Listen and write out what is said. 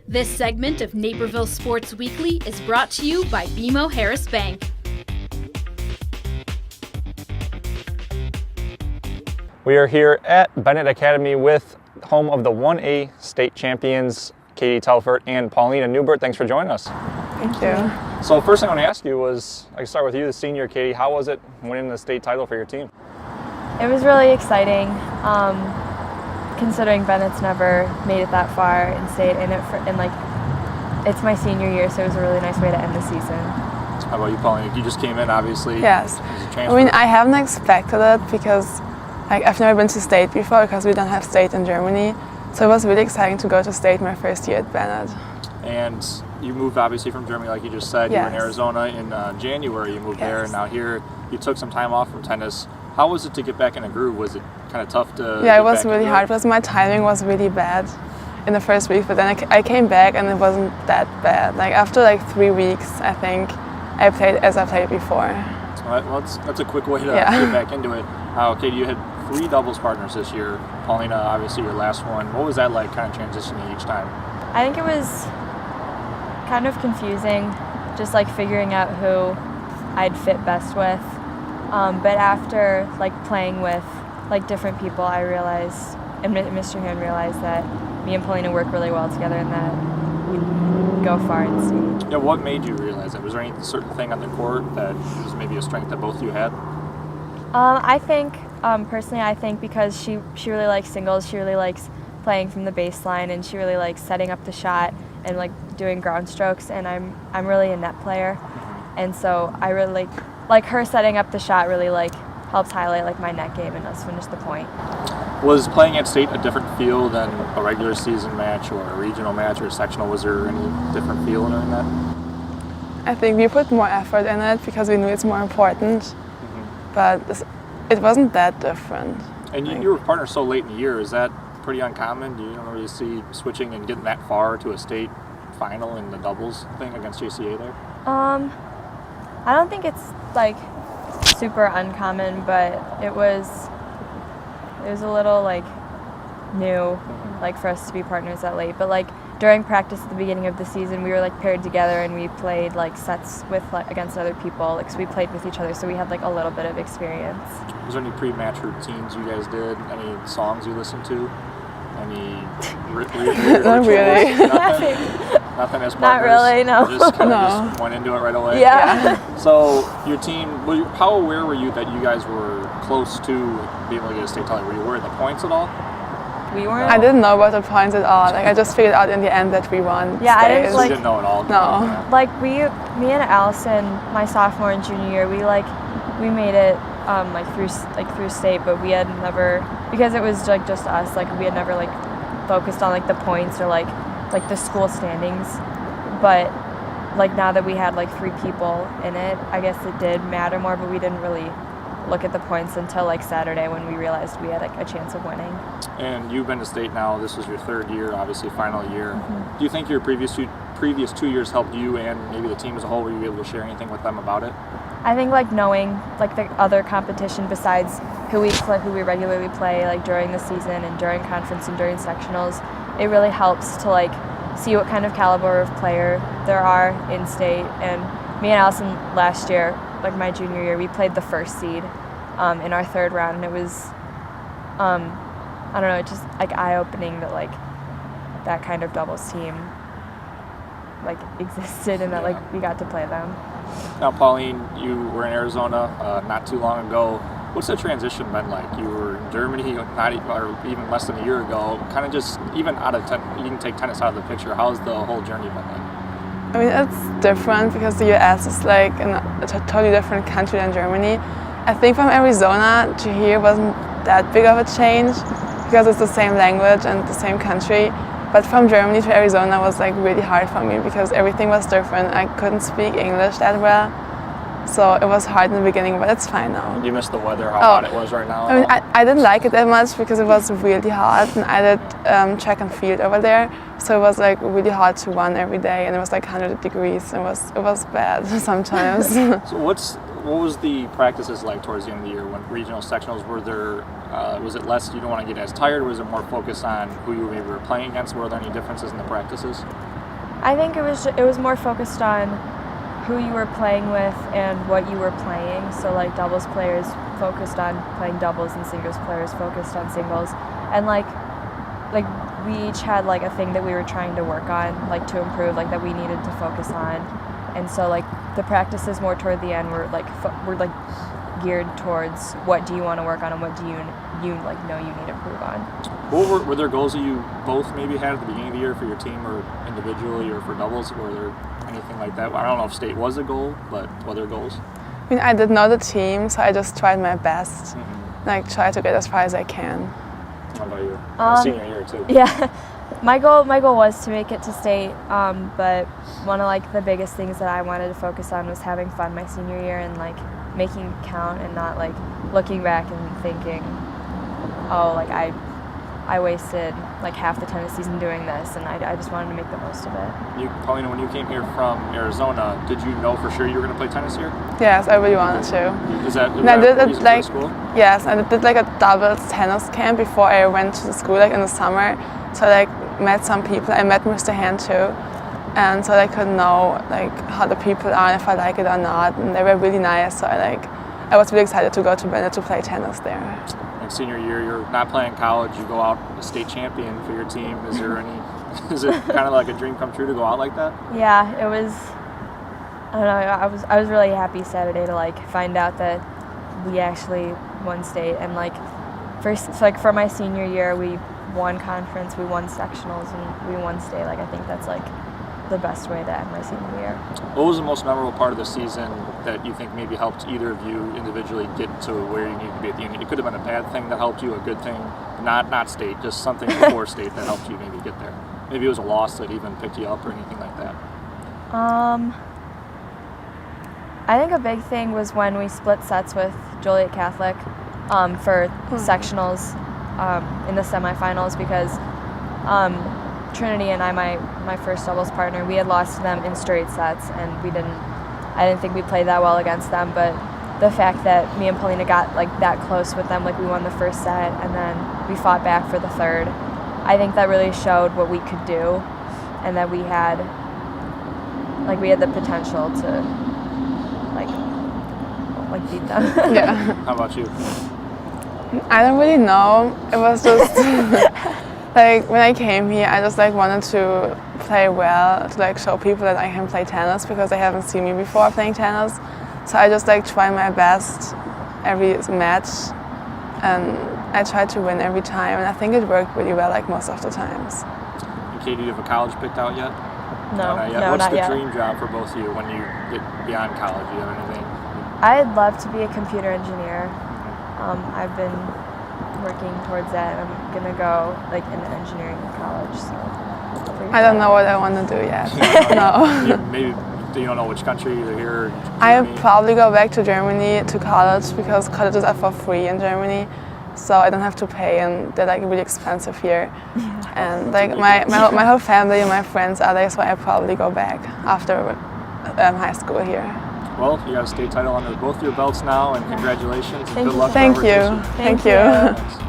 This segment of Naperville Sports Weekly is brought to you by BMO Harris Bank. We are here at Benet Academy with home of the 1A state champions, Katie Telford and Pauline Neubert. Thanks for joining us. Thank you. So first thing I want to ask you was, I can start with you, the senior Katie. How was it winning the state title for your team? It was really exciting, considering Benet's never made it that far in state, and it's my senior year, so it was a really nice way to end the season. How about you, Pauline? You just came in, obviously. Yes. As a transfer. I mean, I haven't expected it because I've never been to state before because we don't have state in Germany. So it was really exciting to go to state my first year at Benet. And you moved obviously from Germany, like you just said. Yes. You were in Arizona in January. You moved there, Yes. and now here you took some time off from tennis. How was it to get back in a groove? Was it kind of tough to? Yeah, it was really hard because my timing was really bad in the first week. But then I came back and it wasn't that bad. Like after 3 weeks, I think I played as I played before. Well, that's a quick way to get back into it. Okay, you had 3 doubles partners this year. Paulina, obviously your last one. What was that like, kind of transitioning each time? I think it was kind of confusing, just figuring out who I'd fit best with. But after playing with different people, I realized, and Mr. Hand realized, that me and Paulina work really well together and that we'd go far in state. Yeah, what made you realize that? Was there any certain thing on the court that was maybe a strength that both of you had? I think, personally, because she really likes singles, she really likes playing from the baseline, and she really likes setting up the shot and doing ground strokes, and I'm really a net player, and so I really like her setting up the shot really helps highlight my net game and us finish the point. Was playing at state a different feel than a regular season match or a regional match or a sectional? Was there any different feel during that? I think we put more effort in it because we knew it's more important. But it wasn't that different. And you were partners so late in the year. Is that pretty uncommon? Do you don't really see switching and getting that far to a state final in the doubles thing against JCA there? I don't think it's super uncommon, but it was a little new for us to be partners that late. But during practice at the beginning of the season, we were paired together and we played sets with against other people. So we played with each other, so we had a little bit of experience. Was there any pre-match routines you guys did? Any songs you listened to? Any Not really. Nothing as partners? Not really, no. Just just went into it right away? Yeah. So your team, how aware were you that you guys were close to being able to get a state title? Were you aware of the points at all? We weren't. I didn't know about the points at all. I just figured out in the end that we won. Yeah, I states. didn't You didn't know at all? No. me and Allison, my sophomore and junior year, we made it through state, but we had never, because it was just us, we had never focused on the points or the school standings. But now that we had 3 people in it, I guess it did matter more, but we didn't really look at the points until Saturday when we realized we had a chance of winning. And you've been to state now. This was your 3rd year, obviously final year. Do you think your previous 2 years helped you and maybe the team as a whole? Were you able to share anything with them about it? I think knowing the other competition besides who we regularly play during the season and during conference and during sectionals, it really helps to see what kind of caliber of player there are in state. And me and Allison last year, my junior year, we played the 1st seed in our 3rd round, and it was I don't know, just eye-opening that that kind of doubles team existed and that we got to play them. Now, Pauline, you were in Arizona not too long ago. What's the transition been like? You were in Germany or even less than a year ago. Kind of just even out of you can take tennis out of the picture. How's the whole journey been like? I mean, it's different because the US is a totally different country than Germany. I think from Arizona to here wasn't that big of a change because it's the same language and the same country. But from Germany to Arizona was really hard for me because everything was different. I couldn't speak English that well, so it was hard in the beginning, but it's fine now. You miss the weather, how hot it was right now? I mean, I didn't like it that much because it was really hot, and I did track and field over there, so it was really hot to run every day, and it was 100 degrees. It was bad sometimes. So what was the practices like towards the end of the year when regional sectionals were there? Was it less, you don't want to get as tired, or was it more focused on who you were playing against? Were there any differences in the practices? I think it was more focused on who you were playing with and what you were playing. So like doubles players focused on playing doubles and singles players focused on singles, and like we each had like a thing that we were trying to work on, like to improve, like that we needed to focus on. And so like the practices more toward the end were like geared towards what do you want to work on and what do you like know you need to improve on. What were there goals that you both maybe had at the beginning of the year for your team or individually or for doubles? Were there anything like that? I don't know if state was a goal, but were there goals? I mean, I did know the team, so I just tried my best, like try to get as far as I can. How about you? Senior year too. Yeah, my goal was to make it to state, but one of like the biggest things that I wanted to focus on was having fun my senior year and like making it count and not like looking back and thinking, oh, like I wasted like half the tennis season doing this, and I just wanted to make the most of it. Pauline, when you came here from Arizona, did you know for sure you were going to play tennis here? Yes, I really wanted to. Is that I did like school? Yes, I did like a doubles tennis camp before I went to the school, like in the summer. So I like met some people. I met Mr. Hand too, and so I could know like how the people are, if I like it or not, and they were really nice. So I was really excited to go to Benet to play tennis there. Like senior year, you're not playing college. You go out a state champion for your team. Is there any? Is it kind of like a dream come true to go out like that? Yeah, it was. I don't know. I was really happy Saturday to like find out that we actually won state, and like for my senior year we won conference, we won sectionals, and we won state. Like I think that's like the best way to end my senior year. What was the most memorable part of the season that you think maybe helped either of you individually get to where you need to be at the end? It could have been a bad thing that helped you, a good thing, not state, just something before state that helped you maybe get there. Maybe it was a loss that even picked you up or anything like that. I think a big thing was when we split sets with Joliet Catholic for sectionals in the semifinals, because Trinity and my first doubles partner, we had lost to them in straight sets, and I didn't think we played that well against them, but the fact that me and Paulina got like that close with them, like we won the first set and then we fought back for the third, I think that really showed what we could do, and that we had the potential to like beat them. Yeah. How about you? I don't really know. It was just like when I came here, I just like wanted to play well, to like show people that I can play tennis, because they haven't seen me before playing tennis. So I just like try my best every match, and I tried to win every time, and I think it worked really well like most of the times. And Katie, do you have a college picked out yet? No, not yet. no, What's not the yet. dream job for both of you when you get beyond college? Do you have anything? I'd love to be a computer engineer. I've been working towards that, and I'm gonna go like into engineering in college. So I don't know what I want to do yet. No. Maybe you don't know which country, either here or I'll Germany? probably go back to Germany to college, because colleges are for free in Germany, so I don't have to pay, and they're like really expensive here. And like my whole family and my friends are there, so I'll probably go back after high school here. Well, you got a state title under both your belts now, and congratulations. And Thank good you. luck. Thank wherever it you. takes Thank you. you. Thanks.